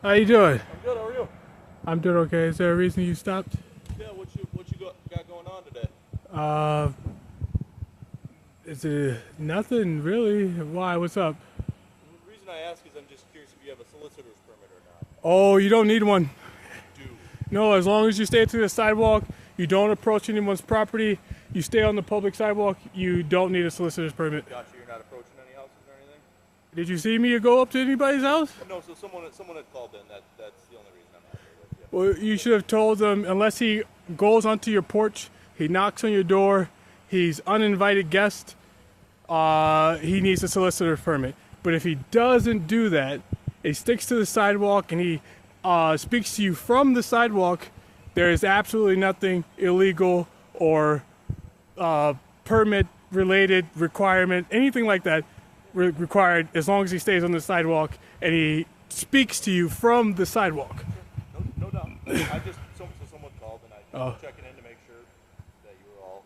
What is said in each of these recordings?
How you doing? I'm good. How are you? I'm doing okay. Is there a reason you stopped? Yeah. Got going on today? Uh, is it nothing really? Why? What's up? The reason I ask is I'm just curious if you have a solicitor's permit or not. Oh, you don't need one. Do. No, as long as you stay to the sidewalk, you don't approach anyone's property, you stay on the public sidewalk, you don't need a solicitor's permit. Gotcha. You're not approaching any houses or anything? Did you see me go up to anybody's house? No. So someone had called in. That's the only reason I'm out here with you. Well, you should have told them, unless he goes onto your porch, he knocks on your door, he's uninvited guest, he needs a solicitor's permit. But if he doesn't do that, he sticks to the sidewalk and he speaks to you from the sidewalk, there is absolutely nothing illegal or permit related requirement, anything like that required, as long as he stays on the sidewalk and he speaks to you from the sidewalk. No doubt. I just someone called and I was checking in to make sure that you were all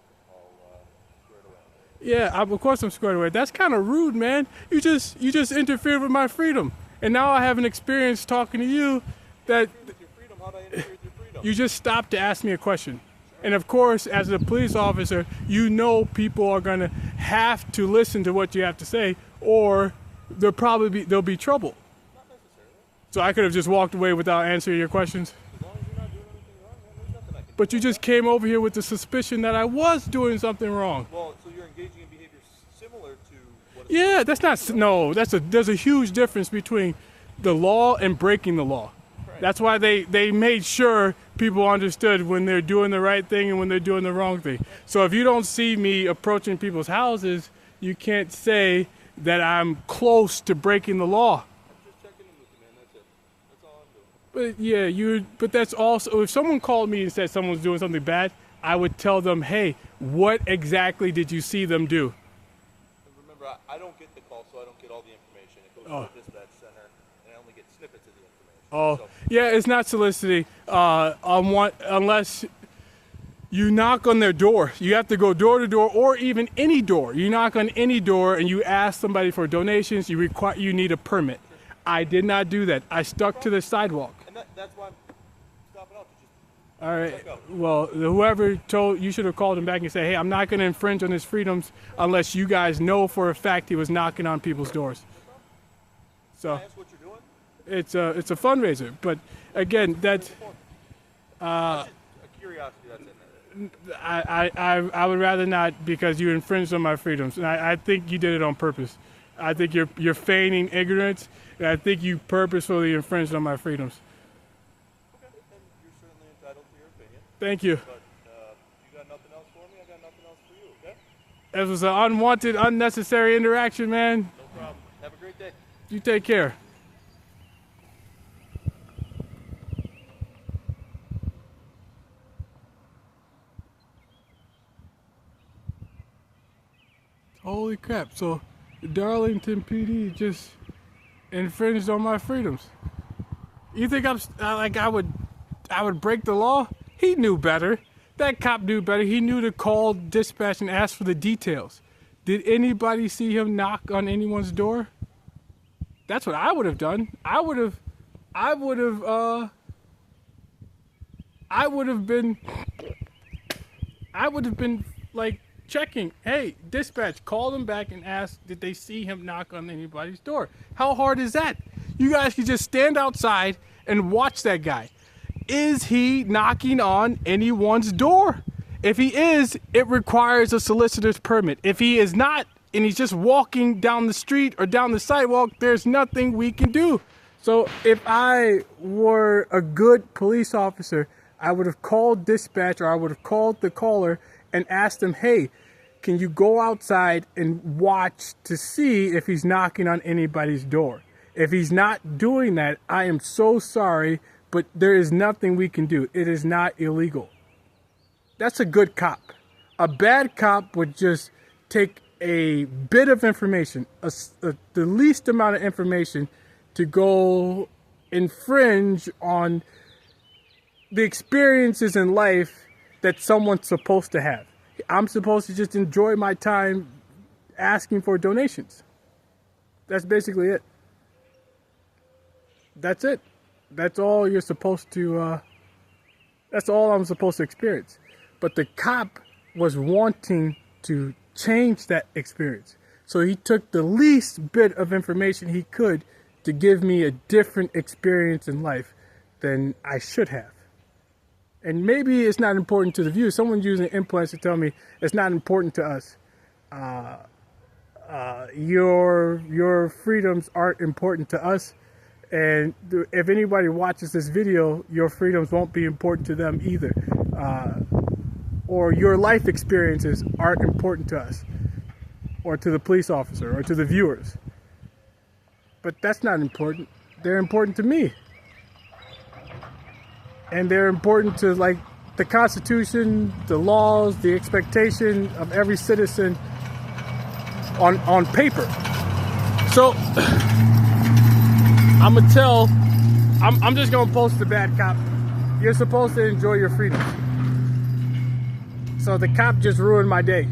squared away. Yeah, of course I'm squared away. That's kind of rude, man. You just interfered with my freedom, and now I have an experience talking to you that With your freedom, how'd I interfere with your freedom? you just stopped to ask me a question. And of course, as a police officer, you know people are gonna have to listen to what you have to say, or there'll be trouble. Not necessarily. So I could have just walked away without answering your questions. As long as you're not doing anything wrong, man, there's nothing I can do. But you just came over here with the suspicion that I was doing something wrong. Well, so you're engaging in behavior similar to what? Yeah, that's not, no, there's a huge difference between the law and breaking the law. Right. That's why they made sure people understood when they're doing the right thing and when they're doing the wrong thing. So if you don't see me approaching people's houses, you can't say that I'm close to breaking the law. I'm just checking in with you, man. That's it. That's all I'm doing. But yeah, but that's also, if someone called me and said someone's doing something bad, I would tell them, hey, what exactly did you see them do? And remember, I don't get the call, so I don't get all the information. It goes to the dispatch center, and I only get snippets of the information. Oh, So, yeah, it's not soliciting unless you knock on their door. You have to go door to door, or even any door. You knock on any door and you ask somebody for donations. You need a permit. I did not do that. I stuck to the sidewalk. and that's why I'm stopping out to just All right. check out. Well, whoever told you should have called him back and say, hey, I'm not going to infringe on his freedoms unless you guys know for a fact he was knocking on people's doors. So Can I ask what you're doing? it's a fundraiser, but again, that's A curiosity, that's it. I would rather not, because you infringed on my freedoms, and I think you did it on purpose. I think you're feigning ignorance, and I think you purposefully infringed on my freedoms. Okay, and you're certainly entitled to your opinion. Thank you. But you got nothing else for me, I got nothing else for you, okay? That was an unwanted, unnecessary interaction, man. No problem. Have a great day. You take care. Holy crap, so the Darlington PD just infringed on my freedoms. You think I would break the law? He knew better. That cop knew better. He knew to call dispatch and ask for the details. Did anybody see him knock on anyone's door? That's what I would have done. I would have been like checking. Hey, dispatch, call them back and ask, did they see him knock on anybody's door? How hard is that? You guys can just stand outside and watch that guy. Is he knocking on anyone's door? If he is, it requires a solicitor's permit. If he is not, and he's just walking down the street or down the sidewalk, there's nothing we can do. So if I were a good police officer, I would have called dispatch, or I would have called the caller and asked him, hey, can you go outside and watch to see if he's knocking on anybody's door? If he's not doing that, I am so sorry, but there is nothing we can do. It is not illegal. That's a good cop. A bad cop would just take a bit of information, the least amount of information, to go infringe on the experiences in life that someone's supposed to have. I'm supposed to just enjoy my time asking for donations. That's basically it. That's it. That's all you're supposed to, that's all I'm supposed to experience. But the cop was wanting to change that experience. So he took the least bit of information he could to give me a different experience in life than I should have. And maybe it's not important to the viewer. Someone's using implants to tell me it's not important to us. Your freedoms aren't important to us. And if anybody watches this video, your freedoms won't be important to them either. Or your life experiences aren't important to us, or to the police officer, or to the viewers. But that's not important. They're important to me. And they're important to, like, the Constitution, the laws, the expectation of every citizen on paper. So I'm just gonna post the bad cop. You're supposed to enjoy your freedoms. So the cop just ruined my day.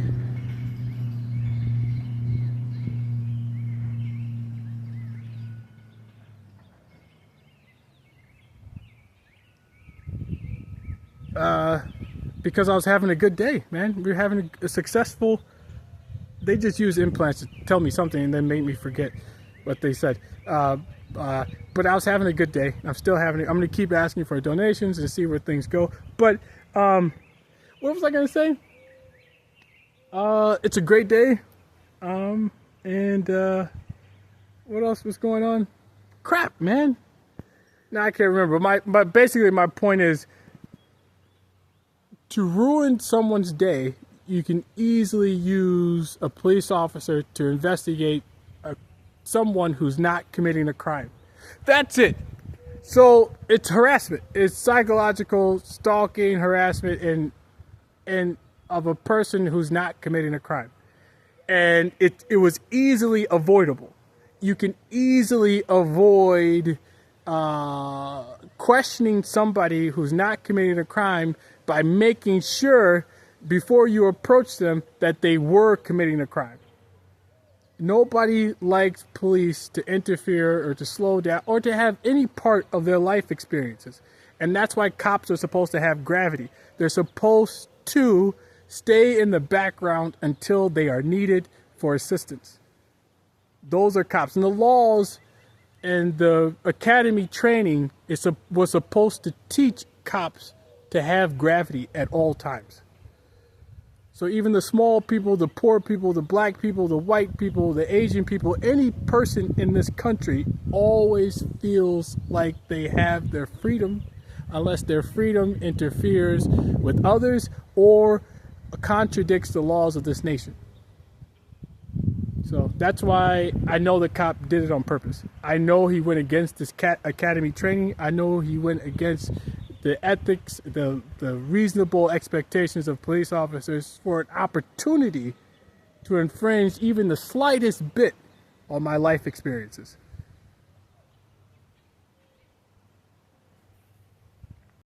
Because I was having a good day, man. We were having a successful. They just use implants to tell me something and then make me forget what they said. But I was having a good day. I'm still having it. I'm going to keep asking for donations and see where things go. But what was I going to say? It's a great day. And what else was going on? Crap, man. Now I can't remember. But basically my point is, to ruin someone's day, you can easily use a police officer to investigate someone who's not committing a crime. That's it. So it's harassment. It's psychological stalking, harassment, and of a person who's not committing a crime. And it was easily avoidable. You can easily avoid questioning somebody who's not committing a crime by making sure before you approach them that they were committing a crime. Nobody likes police to interfere or to slow down or to have any part of their life experiences. And that's why cops are supposed to have gravity. They're supposed to stay in the background until they are needed for assistance. Those are cops. And the laws and the academy training was supposed to teach cops to have gravity at all times. So even the small people, the poor people, the black people, the white people, the Asian people, any person in this country always feels like they have their freedom unless their freedom interferes with others or contradicts the laws of this nation. So that's why I know the cop did it on purpose. I know he went against this academy training. I know he went against the ethics, the reasonable expectations of police officers for an opportunity to infringe even the slightest bit on my life experiences.